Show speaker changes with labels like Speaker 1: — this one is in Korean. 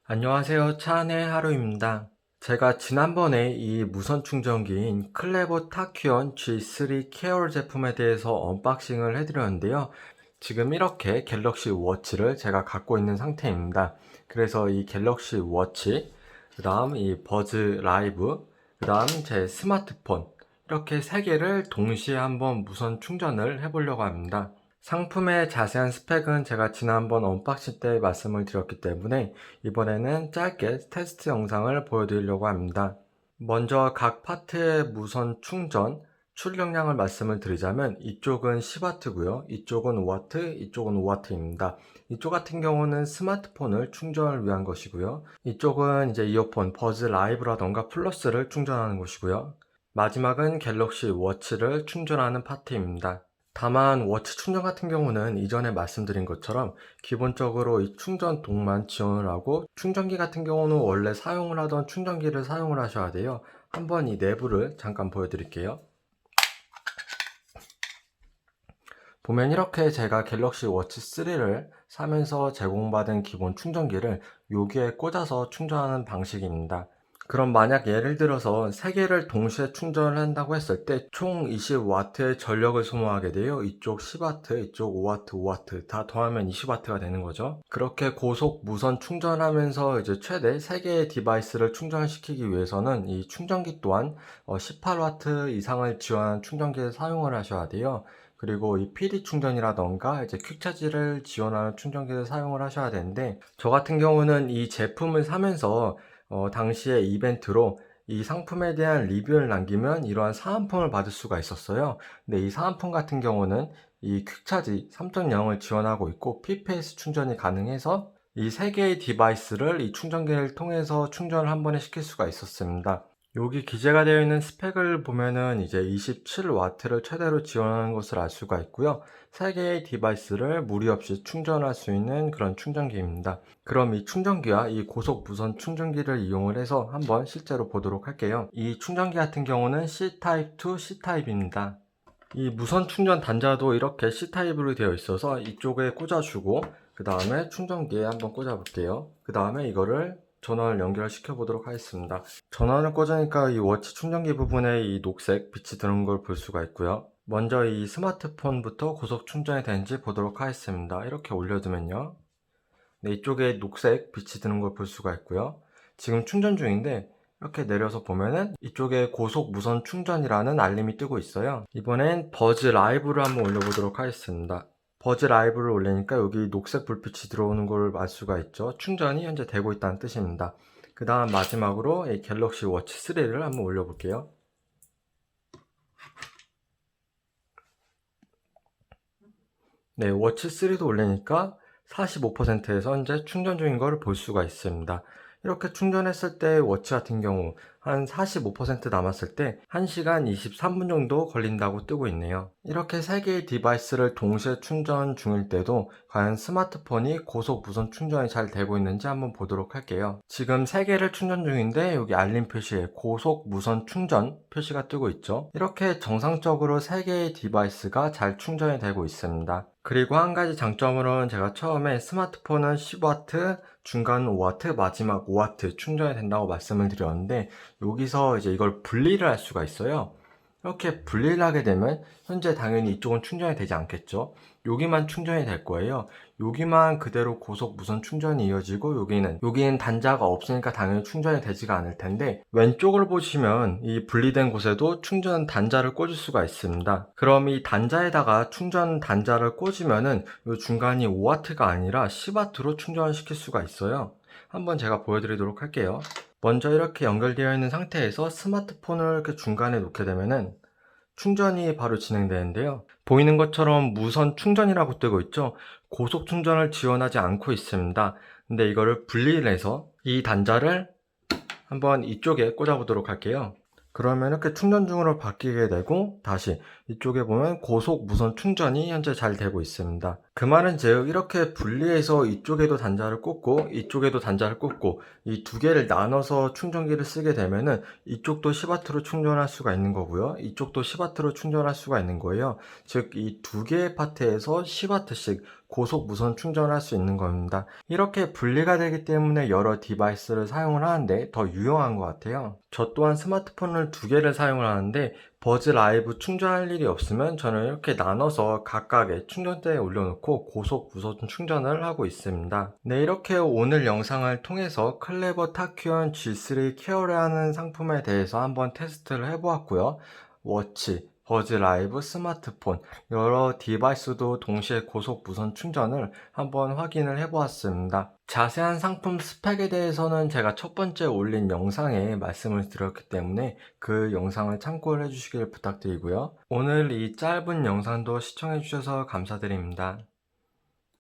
Speaker 1: 안녕하세요. 차안의 하루입니다. 제가 지난번에 이 무선 충전기인 클레버 타큐언 G3 케어 제품에 대해서 언박싱을 해드렸는데요. 지금 이렇게 갤럭시 워치를 제가 갖고 있는 상태입니다. 그래서 이 갤럭시 워치, 그 다음 이 버즈 라이브, 그 다음 제 스마트폰, 이렇게 세 개를 동시에 한번 무선 충전을 해보려고 합니다. 상품의 자세한 스펙은 제가 지난번 언박싱 때 말씀을 드렸기 때문에 이번에는 짧게 테스트 영상을 보여드리려고 합니다. 먼저 각 파트의 무선 충전 출력량을 말씀을 드리자면 이쪽은 10W고요. 이쪽은 5W, 이쪽은 5W입니다. 이쪽 같은 경우는 스마트폰을 충전을 위한 것이고요. 이쪽은 이제 이어폰, 버즈 라이브라던가 플러스를 충전하는 것이고요. 마지막은 갤럭시 워치를 충전하는 파트입니다. 다만 워치 충전 같은 경우는 이전에 말씀드린 것처럼 기본적으로 이 충전동만 지원을 하고 충전기 같은 경우는 원래 사용을 하던 충전기를 사용을 하셔야 돼요. 한번 이 내부를 잠깐 보여드릴게요. 보면 이렇게 제가 갤럭시 워치 3를 사면서 제공받은 기본 충전기를 여기에 꽂아서 충전하는 방식입니다. 그럼 만약 예를 들어서 3개를 동시에 충전을 한다고 했을 때 총 20W의 전력을 소모하게 돼요. 이쪽 10W, 이쪽 5W, 5W 다 더하면 20W가 되는 거죠. 그렇게 고속 무선 충전하면서 이제 최대 3개의 디바이스를 충전시키기 위해서는 이 충전기 또한 18W 이상을 지원하는 충전기를 사용을 하셔야 돼요. 그리고 이 PD 충전이라던가 이제 퀵차지를 지원하는 충전기를 사용을 하셔야 되는데 저 같은 경우는 이 제품을 사면서 당시에 이벤트로 이 상품에 대한 리뷰를 남기면 이러한 사은품을 받을 수가 있었어요. 근데 이 사은품 같은 경우는 이 퀵차지 3.0을 지원하고 있고 PPS 충전이 가능해서 이 세 개의 디바이스를 이 충전기를 통해서 충전을 한 번에 시킬 수가 있었습니다. 여기 기재가 되어 있는 스펙을 보면은 이제 27W를 최대로 지원하는 것을 알 수가 있고요. 3개의 디바이스를 무리 없이 충전할 수 있는 그런 충전기입니다. 그럼 이 충전기와 이 고속 무선 충전기를 이용을 해서 한번 실제로 보도록 할게요. 이 충전기 같은 경우는 C타입 to C타입입니다. 이 무선 충전 단자도 이렇게 C타입으로 되어 있어서 이쪽에 꽂아주고 그 다음에 충전기에 한번 꽂아 볼게요. 그 다음에 이거를 전원을 연결시켜 보도록 하겠습니다. 전원을 꽂으니까 이 워치 충전기 부분에 이 녹색 빛이 드는 걸 볼 수가 있고요. 먼저 이 스마트폰부터 고속 충전이 되는지 보도록 하겠습니다. 이렇게 올려두면요. 네, 이쪽에 녹색 빛이 드는 걸 볼 수가 있고요. 지금 충전 중인데 이렇게 내려서 보면은 이쪽에 고속 무선 충전이라는 알림이 뜨고 있어요. 이번엔 버즈 라이브를 한번 올려보도록 하겠습니다. 버즈 라이브를 올리니까 여기 녹색 불빛이 들어오는 걸 알 수가 있죠. 충전이 현재 되고 있다는 뜻입니다. 그 다음 마지막으로 이 갤럭시 워치 3를 한번 올려볼게요. 네, 워치 3도 올리니까 45%에서 현재 충전 중인 것을 볼 수가 있습니다. 이렇게 충전했을 때 워치 같은 경우 한 45% 남았을 때 1시간 23분 정도 걸린다고 뜨고 있네요. 이렇게 3개의 디바이스를 동시에 충전 중일 때도 과연 스마트폰이 고속 무선 충전이 잘 되고 있는지 한번 보도록 할게요. 지금 3개를 충전 중인데 여기 알림 표시에 고속 무선 충전 표시가 뜨고 있죠. 이렇게 정상적으로 3개의 디바이스가 잘 충전이 되고 있습니다. 그리고 한 가지 장점으로는 제가 처음에 스마트폰은 10W, 중간 5W, 마지막 5W 충전이 된다고 말씀을 드렸는데 여기서 이제 이걸 분리를 할 수가 있어요. 이렇게 분리를 하게 되면 현재 당연히 이쪽은 충전이 되지 않겠죠. 여기만 충전이 될 거예요. 여기만 그대로 고속 무선 충전이 이어지고 여기는 단자가 없으니까 당연히 충전이 되지가 않을 텐데 왼쪽을 보시면 이 분리된 곳에도 충전 단자를 꽂을 수가 있습니다. 그럼 이 단자에다가 충전 단자를 꽂으면은 이 중간이 5W가 아니라 10W로 충전을 시킬 수가 있어요. 한번 제가 보여드리도록 할게요. 먼저 이렇게 연결되어 있는 상태에서 스마트폰을 이렇게 중간에 놓게 되면은 충전이 바로 진행되는데요. 보이는 것처럼 무선 충전이라고 뜨고 있죠. 고속 충전을 지원하지 않고 있습니다. 근데 이거를 분리를 해서 이 단자를 한번 이쪽에 꽂아 보도록 할게요. 그러면 이렇게 충전 중으로 바뀌게 되고 다시 이쪽에 보면 고속 무선 충전이 현재 잘 되고 있습니다. 그 말은 즉 이렇게 분리해서 이쪽에도 단자를 꽂고 이쪽에도 단자를 꽂고 이 두 개를 나눠서 충전기를 쓰게 되면은 이쪽도 10W로 충전할 수가 있는 거고요. 이쪽도 10W로 충전할 수가 있는 거예요. 즉 이 두 개의 파트에서 10W씩 고속 무선 충전을 할 수 있는 겁니다. 이렇게 분리가 되기 때문에 여러 디바이스를 사용을 하는데 더 유용한 것 같아요. 저 또한 스마트폰을 두 개를 사용을 하는데 버즈 라이브 충전할 일이 없으면 저는 이렇게 나눠서 각각의 충전대에 올려놓고 고속 무선 충전을 하고 있습니다. 네, 이렇게 오늘 영상을 통해서 클레버 타큐언 G3 케어라는 상품에 대해서 한번 테스트를 해보았고요. 워치, 버즈 라이브, 스마트폰 여러 디바이스도 동시에 고속 무선 충전을 한번 확인을 해보았습니다. 자세한 상품 스펙에 대해서는 제가 첫 번째 올린 영상에 말씀을 드렸기 때문에 그 영상을 참고를 해주시길 부탁드리고요. 오늘 이 짧은 영상도 시청해주셔서 감사드립니다.